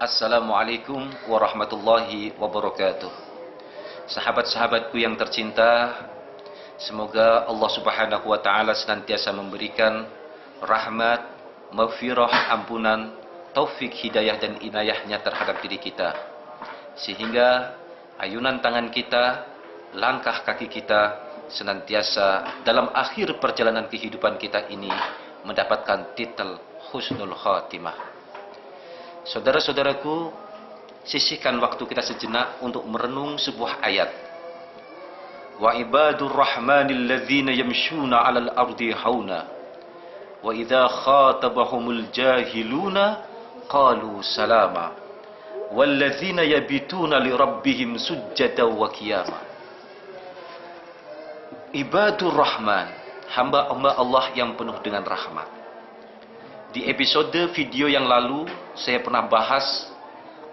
Assalamualaikum warahmatullahi wabarakatuh. Sahabat-sahabatku yang tercinta, semoga Allah Subhanahu wa taala senantiasa memberikan rahmat, maghfirah, ampunan, taufik, hidayah dan inayahnya terhadap diri kita, sehingga ayunan tangan kita, langkah kaki kita senantiasa dalam akhir perjalanan kehidupan kita ini mendapatkan titel husnul khatimah. Saudara-saudaraku, sisihkan waktu kita sejenak untuk merenung sebuah ayat. Wa ibadur rahmanil ladzina yamshuna 'alal ardi hauna wa idza khatabahumul jahiluna qalu salama wal ladzina yabituna li rabbihim sujjatan wa qiyama. Ibadur rahman, hamba-hamba Allah yang penuh dengan rahmat. Di episode video yang lalu saya pernah bahas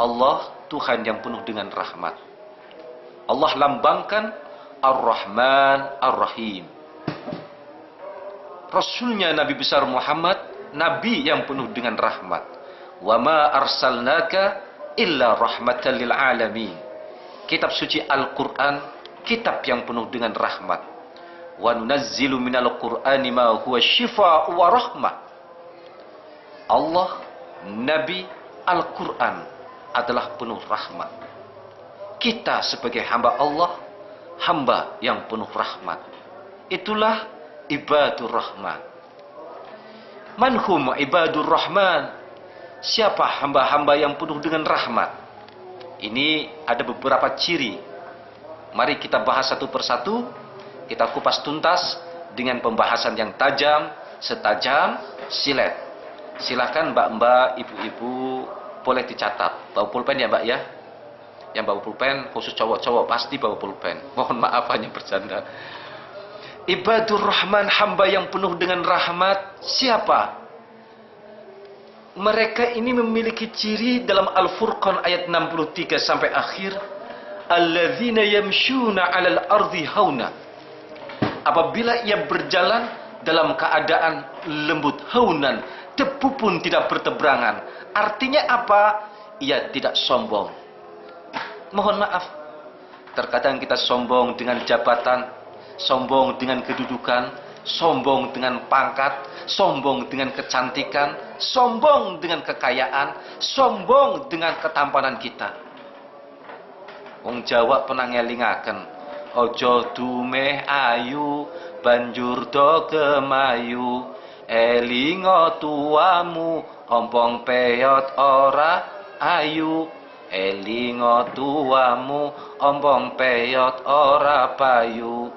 Allah Tuhan yang penuh dengan rahmat. Allah lambangkan Ar-Rahman Ar-Rahim. Rasulnya Nabi besar Muhammad, Nabi yang penuh dengan rahmat. Wa ma arsalnaka illa rahmatan lil alamin. Kitab suci Al-Quran, kitab yang penuh dengan rahmat. Wa nunazzilu minal Qur'ani ma huwa shifa wa rahmah. Allah, Nabi, Al-Quran adalah penuh rahmat. Kita sebagai hamba Allah, hamba yang penuh rahmat. Itulah ibadur rahman. Manhum ibadur rahman? Siapa hamba-hamba yang penuh dengan rahmat? Ini ada beberapa ciri. Mari kita bahas satu persatu. Kita kupas tuntas dengan pembahasan yang tajam, setajam silet. Silakan mbak-mbak, ibu-ibu, boleh dicatat. Bawa pulpen ya mbak ya. Yang bawa pulpen, khusus cowok-cowok pasti bawa pulpen. Mohon maaf hanya bercanda. Ibadur Rahman, hamba yang penuh dengan rahmat. Siapa? Mereka ini memiliki ciri dalam Al-Furqan ayat 63 sampai akhir. Alladzina yamshuna 'alal ardi hauna. Apabila ia berjalan dalam keadaan lembut, haunan, debu pun tidak berteberangan. Artinya apa? Ia tidak sombong. Mohon maaf, terkadang kita sombong dengan jabatan, sombong dengan kedudukan, sombong dengan pangkat, sombong dengan kecantikan, sombong dengan kekayaan, sombong dengan ketampanan kita. Wong Jawa pernah ngelingaken, ojo dumeh ayu banjur do kemayu. Elingo tuamu ompong peyot ora ayu. Elingo tuamu ompong peyot ora payu.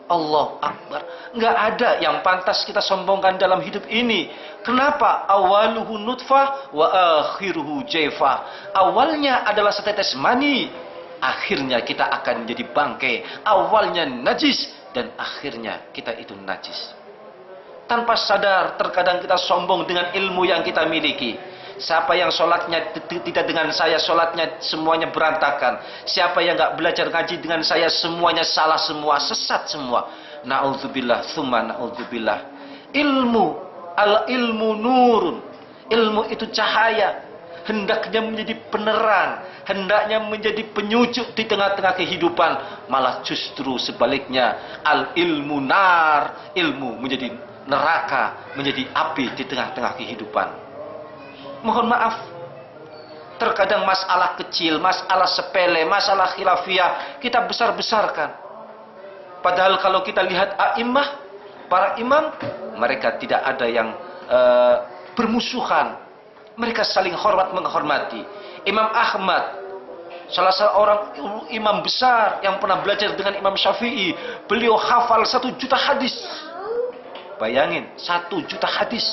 Allah Akbar. Nggak ada yang pantas kita sombongkan dalam hidup ini. Kenapa? Awaluhu nutfah wa akhiruhu jaifah. Awalnya adalah setetes mani, akhirnya kita akan menjadi bangkai. Awalnya najis dan akhirnya kita itu najis. Tanpa sadar terkadang kita sombong dengan ilmu yang kita miliki. Siapa yang sholatnya tidak dengan saya, sholatnya semuanya berantakan. Siapa yang nggak belajar ngaji dengan saya, semuanya salah semua, sesat semua. Na'udzubillah, tsumma na'udzubillah. Al-ilmu nurun. Ilmu itu cahaya. Hendaknya menjadi penerang, hendaknya menjadi penyucuk di tengah-tengah kehidupan. Malah justru sebaliknya, al-ilmu nar. Ilmu menjadi neraka, menjadi api di tengah-tengah kehidupan. Mohon maaf, terkadang masalah kecil, masalah sepele, masalah khilafiyah kita besar-besarkan. Padahal kalau kita lihat a'immah, para imam, mereka tidak ada yang bermusuhan. Mereka saling hormat menghormati. Imam Ahmad, salah seorang imam besar yang pernah belajar dengan Imam Syafi'i, beliau hafal 1 juta hadis. Bayangin, 1 juta hadis.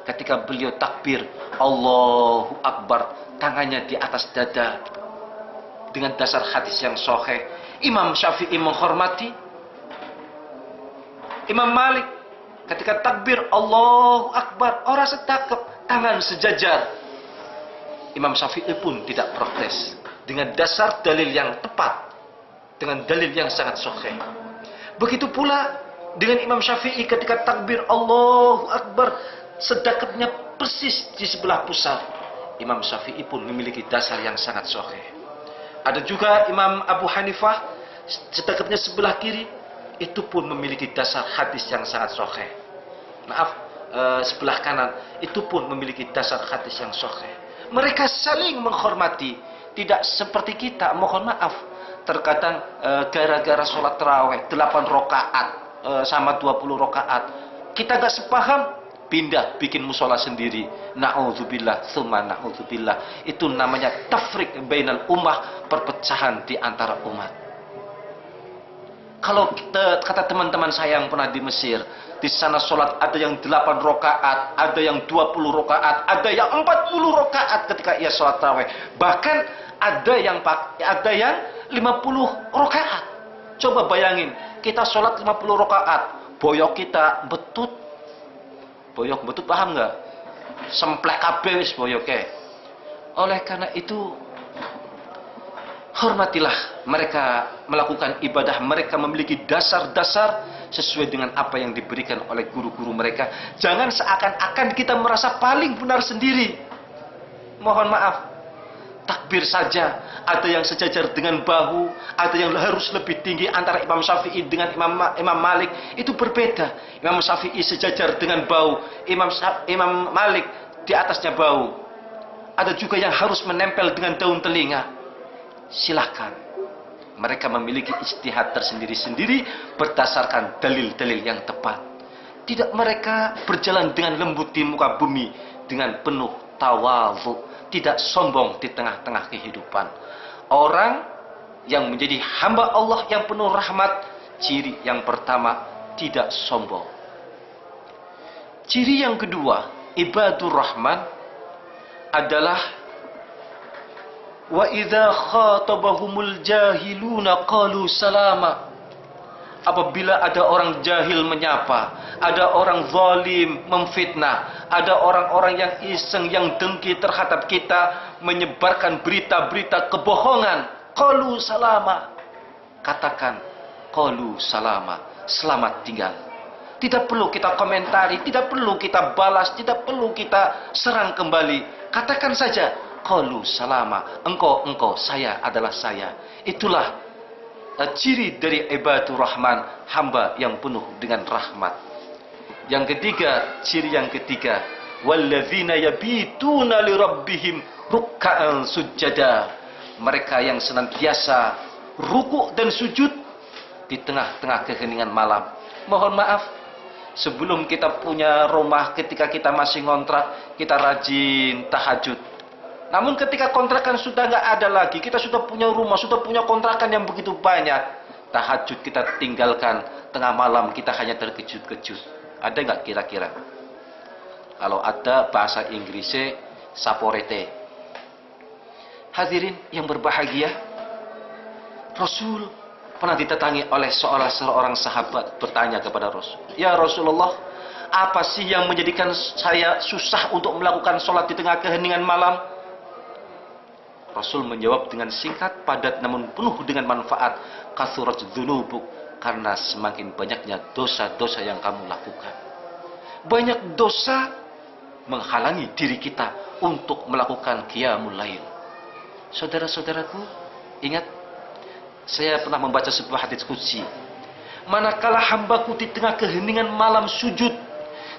Ketika beliau takbir, Allahu Akbar, tangannya di atas dada. Dengan dasar hadis yang sahih, Imam Syafi'i menghormati. Imam Malik, ketika takbir, Allahu Akbar, orang setakep, tangan sejajar. Imam Syafi'i pun tidak protes. Dengan dasar dalil yang tepat. Dengan dalil yang sangat sahih. Begitu pula dengan Imam Syafi'i ketika takbir Allahu Akbar, sedekatnya persis di sebelah pusat. Imam Syafi'i pun memiliki dasar yang sangat sahih. Ada juga Imam Abu Hanifah, sedekatnya sebelah kiri, itu pun memiliki dasar hadis yang sangat sahih. Maaf, sebelah kanan itu pun memiliki dasar hadis yang sahih. Mereka saling menghormati, tidak seperti kita. Mohon maaf, terkadang gara-gara sholat tarawih 8 rakaat sama 20 rakaat, kita gak sepaham, pindah bikin musola sendiri. Na'udzubillah, tsumma na'udzubillah. Itu namanya tafrik bainal ummah, perpecahan di antara umat. Kalau kata teman-teman saya yang pernah di Mesir, di sana sholat ada yang 8 rakaat, ada yang 20 rakaat, ada yang 40 rakaat ketika ia sholat tarawih. Bahkan ada yang 50 rakaat. Coba bayangin, kita sholat 50 rakaat, boyok kita betut. Boyok betut paham nggak? Semplek kabeh wis boyoke. Oleh karena itu, hormatilah mereka melakukan ibadah, mereka memiliki dasar-dasar sesuai dengan apa yang diberikan oleh guru-guru mereka. Jangan seakan-akan kita merasa paling benar sendiri. Mohon maaf, takbir saja ada yang sejajar dengan bahu, ada yang harus lebih tinggi. Antara Imam Syafi'i dengan Imam Malik itu berbeda. Imam Syafi'i sejajar dengan bahu, Imam Malik di atasnya bahu. Ada juga yang harus menempel dengan daun telinga. Silakan, mereka memiliki ijtihad tersendiri-sendiri berdasarkan dalil-dalil yang tepat. Tidak mereka berjalan dengan lembut di muka bumi, dengan penuh tawadhu, tidak sombong di tengah-tengah kehidupan. Orang yang menjadi hamba Allah yang penuh rahmat, ciri yang pertama, tidak sombong. Ciri yang kedua, ibadur rahman adalah wa idza khatabahumul jahiluna qalu salama. Apabila ada orang jahil menyapa, ada orang zalim memfitnah, ada orang-orang yang iseng, yang dengki terhadap kita, menyebarkan berita-berita kebohongan, qalu salama. Katakan qalu salama, selamat tinggal. Tidak perlu kita komentari, tidak perlu kita balas, tidak perlu kita serang kembali. Katakan saja qalu salama, engkau, saya adalah saya. Itulah ciri dari ibadur rahman, hamba yang penuh dengan rahmat. Yang ketiga, ciri yang ketiga, walladzina yabituna lirabbihim ruk'an sujada. Mereka yang senantiasa ruku' dan sujud di tengah-tengah keheningan malam. Mohon maaf, sebelum kita punya rumah, ketika kita masih ngontrak, kita rajin tahajud. Namun ketika kontrakan sudah nggak ada lagi, kita sudah punya rumah, sudah punya kontrakan yang begitu banyak, tahajud kita tinggalkan, tengah malam kita hanya terkejut-kejut. Ada nggak kira-kira? Kalau ada, bahasa Inggrisnya saporete. Hadirin yang berbahagia, Rasul pernah didatangi oleh seorang sahabat, bertanya kepada Rasul, "Ya Rasulullah, apa sih yang menjadikan saya susah untuk melakukan sholat di tengah keheningan malam?" Rasul menjawab dengan singkat, padat, namun penuh dengan manfaat. Kathurat dzunubuk, karena semakin banyaknya dosa-dosa yang kamu lakukan. Banyak dosa menghalangi diri kita untuk melakukan qiyamul lail. Saudara-saudaraku, ingat, saya pernah membaca sebuah hadits qudsi. Manakala hambaku di tengah keheningan malam sujud,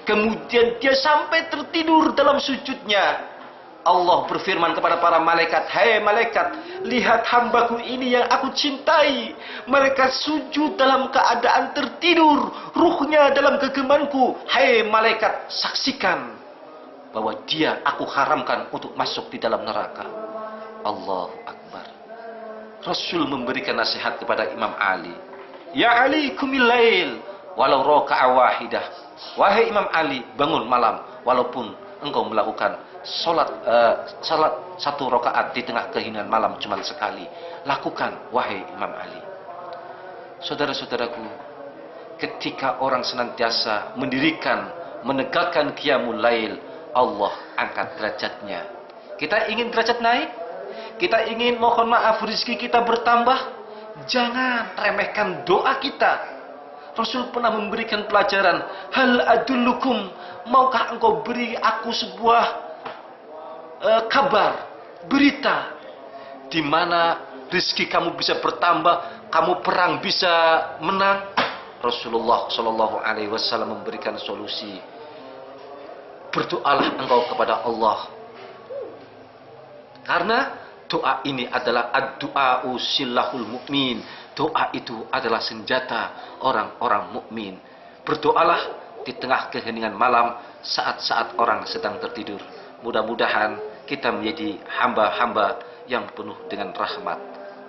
kemudian dia sampai tertidur dalam sujudnya, Allah berfirman kepada para malaikat, "Hai malaikat, lihat hambaku ini yang aku cintai. Mereka sujud dalam keadaan tertidur, ruhnya dalam genggamanku. Hai malaikat, saksikan bahwa dia aku haramkan untuk masuk di dalam neraka." Allahu Akbar. Rasul memberikan nasihat kepada Imam Ali. "Ya Ali, qumil lail walau raka'a wahidah." Wahai Imam Ali, bangun malam walaupun engkau melakukan salat satu rakaat di tengah keheningan malam cuma sekali. Lakukan, wahai Imam Ali. Saudara-saudaraku, ketika orang senantiasa mendirikan, menegakkan qiyamul lail, Allah angkat derajatnya. Kita ingin derajat naik, kita ingin, mohon maaf, rezeki kita bertambah, jangan remehkan doa kita. Rasul pernah memberikan pelajaran, "Hal adullukum, maukah engkau beri aku sebuah kabar, berita, di mana rezeki kamu bisa bertambah, kamu perang bisa menang. Rasulullah Shallallahu Alaihi Wasallam memberikan solusi. Berdoalah engkau kepada Allah, karena doa ini adalah ad-du'a'u silahul mu'min. Doa itu adalah senjata orang-orang mukmin. Berdoalah di tengah keheningan malam, saat-saat orang sedang tertidur. Mudah-mudahan kita menjadi hamba-hamba yang penuh dengan rahmat.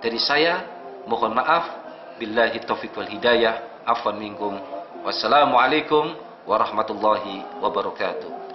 Dari saya, mohon maaf. Billahi taufiq wal hidayah. Afwan minkum. Wassalamualaikum warahmatullahi wabarakatuh.